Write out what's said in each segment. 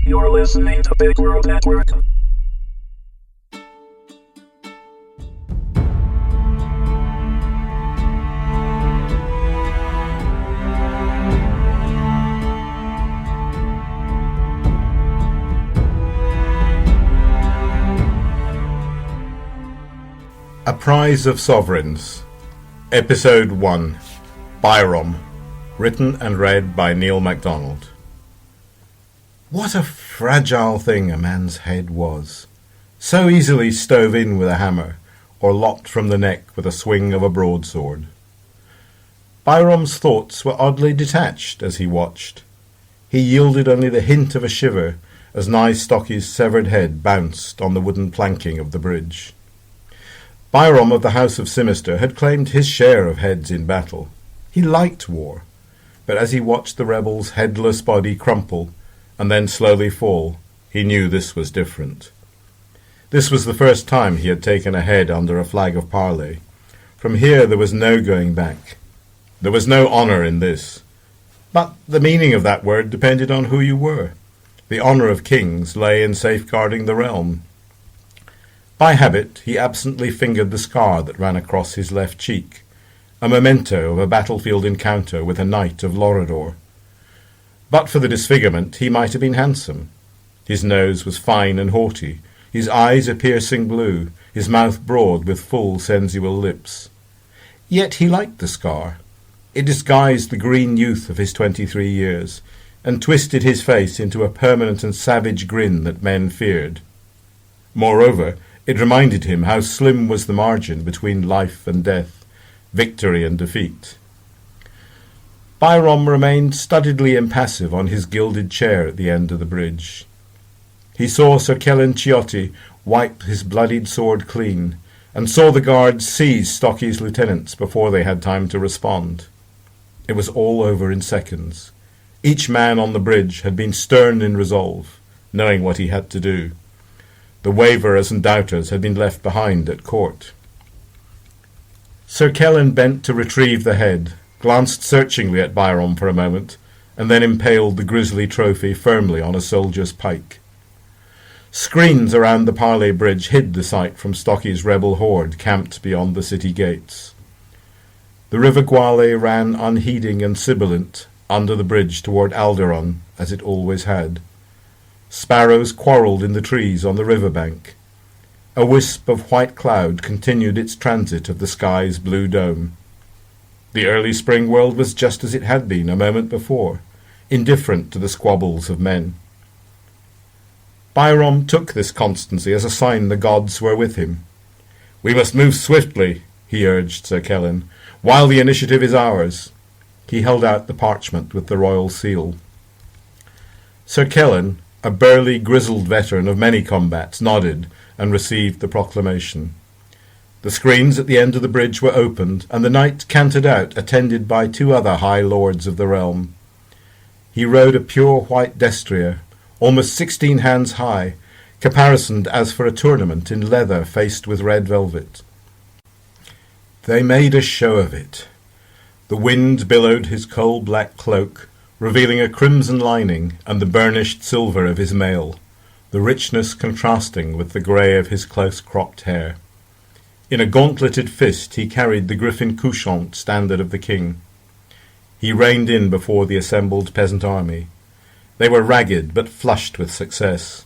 You're listening to Big World Network. A Prize of Sovereigns, Episode 1, Byram, written and read by Neil MacDonald. What a fragile thing a man's head was, so easily stove in with a hammer, or lopped from the neck with a swing of a broadsword. Byram's thoughts were oddly detached as he watched. He yielded only the hint of a shiver as nigh Stocky's severed head bounced on the wooden planking of the bridge. Byram of the House of Sinister had claimed his share of heads in battle. He liked war, but as he watched the rebel's headless body crumple and then slowly fall, he knew this was different. This was the first time he had taken a head under a flag of parley. From here there was no going back. There was no honour in this. But the meaning of that word depended on who you were. The honour of kings lay in safeguarding the realm. By habit he absently fingered the scar that ran across his left cheek, a memento of a battlefield encounter with a knight of Lorador. But for the disfigurement he might have been handsome. His nose was fine and haughty, his eyes a piercing blue, his mouth broad with full sensual lips. Yet he liked the scar. It disguised the green youth of his 23 years, and twisted his face into a permanent and savage grin that men feared. Moreover, it reminded him how slim was the margin between life and death, victory and defeat. Byram remained studiedly impassive on his gilded chair at the end of the bridge. He saw Sir Kellan wipe his bloodied sword clean, and saw the guards seize Stocky's lieutenants before they had time to respond. It was all over in seconds. Each man on the bridge had been stern in resolve, knowing what he had to do. The waverers and doubters had been left behind at court. Sir Kellan bent to retrieve the head, glanced searchingly at Byram for a moment, and then impaled the grisly trophy firmly on a soldier's pike. Screens around the Parley Bridge hid the sight from Stocky's rebel horde camped beyond the city gates. The river Gwale ran unheeding and sibilant under the bridge toward Alderon, as it always had. Sparrows quarrelled in the trees on the river bank. A wisp of white cloud continued its transit of the sky's blue dome. The early spring world was just as it had been a moment before, indifferent to the squabbles of men. Byram took this constancy as a sign the gods were with him. "We must move swiftly," he urged Sir Kellan, "while the initiative is ours." He held out the parchment with the royal seal. Sir Kellan, a burly, grizzled veteran of many combats, nodded and received the proclamation. The screens at the end of the bridge were opened, and the knight cantered out, attended by 2 other high lords of the realm. He rode a pure white destrier, almost 16 hands high, caparisoned as for a tournament in leather faced with red velvet. They made a show of it. The wind billowed his coal-black cloak, revealing a crimson lining and the burnished silver of his mail, the richness contrasting with the grey of his close-cropped hair. In a gauntleted fist he carried the griffin couchant standard of the king. He reined in before the assembled peasant army. They were ragged but flushed with success.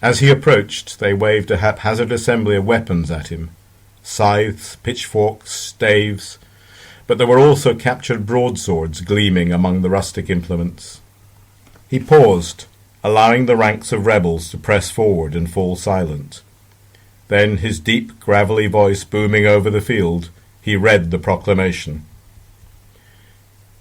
As he approached, they waved a haphazard assembly of weapons at him, scythes, pitchforks, staves, but there were also captured broadswords gleaming among the rustic implements. He paused, allowing the ranks of rebels to press forward and fall silent. Then, his deep, gravelly voice booming over the field, he read the proclamation.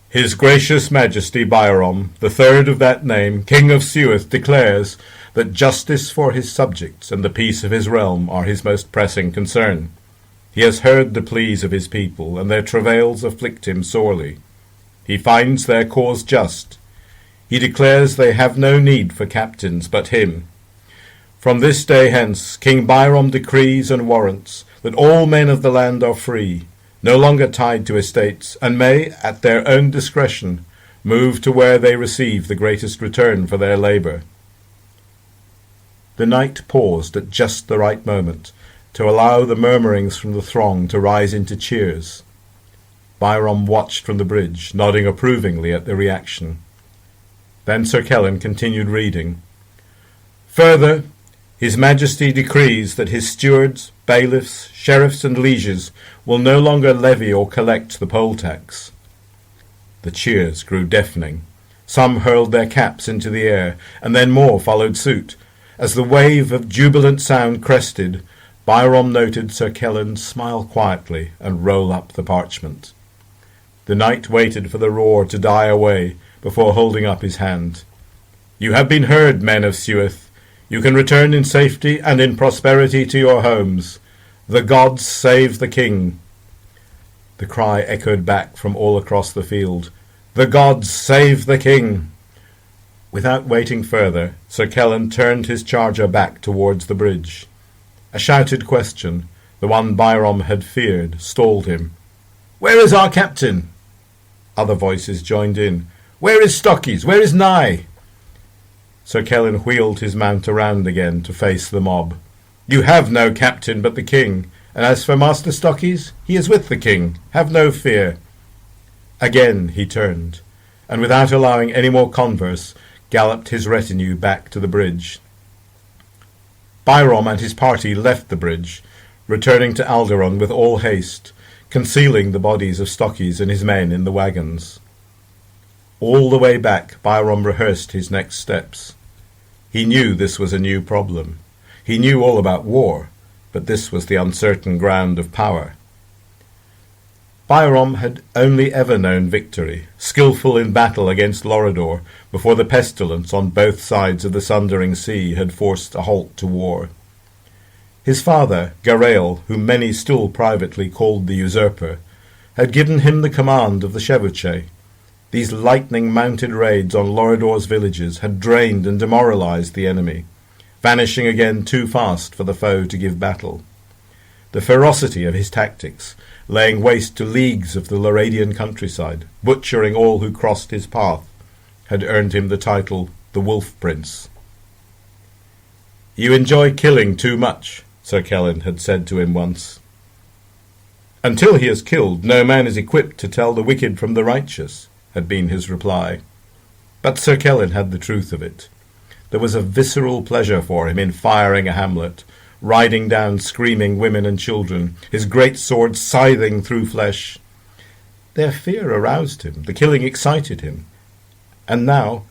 "His gracious Majesty Byram, the third of that name, King of Suith, declares that justice for his subjects and the peace of his realm are his most pressing concern. He has heard the pleas of his people, and their travails afflict him sorely. He finds their cause just. He declares they have no need for captains but him. From this day hence, King Byram decrees and warrants that all men of the land are free, no longer tied to estates, and may, at their own discretion, move to where they receive the greatest return for their labour. The knight paused at just the right moment to allow the murmurings from the throng to rise into cheers. Byram watched from the bridge, nodding approvingly at the reaction. Then Sir Kellan continued reading. Further, His Majesty decrees that his stewards, bailiffs, sheriffs and lieges will no longer levy or collect the poll tax. The cheers grew deafening. Some hurled their caps into the air, and then more followed suit. As the wave of jubilant sound crested, Byram noted Sir Kellan smile quietly and roll up the parchment. The knight waited for the roar to die away before holding up his hand. You have been heard, men of Suith. You can return in safety and in prosperity to your homes. The gods save the king. The cry echoed back from all across the field. The gods save the king. Without waiting further, Sir Kellan turned his charger back towards the bridge. A shouted question, the one Byram had feared, stalled him. Where is our captain? Other voices joined in. Where is Stockies? Where is Nye? Sir Kellan wheeled his mount around again to face the mob. You have no captain but the king, and as for Master Stockies, he is with the king. Have no fear. Again he turned, and without allowing any more converse, galloped his retinue back to the bridge. Byram and his party left the bridge, returning to Alderaan with all haste, concealing the bodies of Stockies and his men in the wagons. All the way back, Byram rehearsed his next steps. He knew this was a new problem. He knew all about war, but this was the uncertain ground of power. Byram had only ever known victory, skilful in battle against Lorador, before the pestilence on both sides of the sundering sea had forced a halt to war. His father, Garael, whom many still privately called the usurper, had given him the command of the Chevauchés. These lightning-mounted raids on Lorador's villages had drained and demoralized the enemy, vanishing again too fast for the foe to give battle. The ferocity of his tactics, laying waste to leagues of the Loradian countryside, butchering all who crossed his path, had earned him the title the Wolf Prince. You enjoy killing too much, Sir Kellan had said to him once. Until he has killed, no man is equipped to tell the wicked from the righteous, had been his reply. But Sir Kellan had the truth of it. There was a visceral pleasure for him in firing a hamlet, riding down screaming women and children, his great sword scything through flesh. Their fear aroused him, the killing excited him. And now,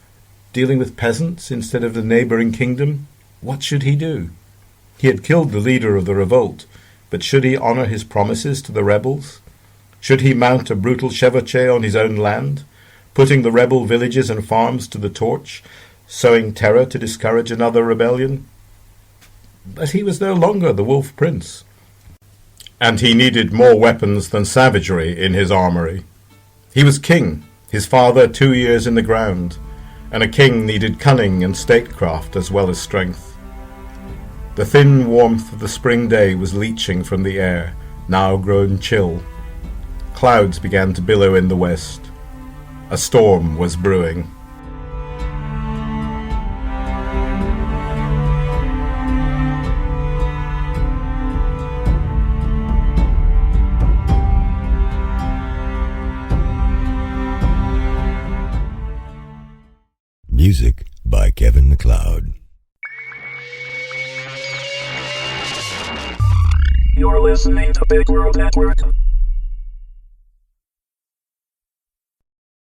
dealing with peasants instead of the neighbouring kingdom, what should he do? He had killed the leader of the revolt, but should he honour his promises to the rebels? Should he mount a brutal chevauchée on his own land, putting the rebel villages and farms to the torch, sowing terror to discourage another rebellion? But he was no longer the Wolf Prince, and he needed more weapons than savagery in his armoury. He was king, his father 2 years in the ground, and a king needed cunning and statecraft as well as strength. The thin warmth of the spring day was leaching from the air, now grown chill. Clouds began to billow in the west. A storm was brewing. Music by Kevin MacLeod. You're listening to Big World Network.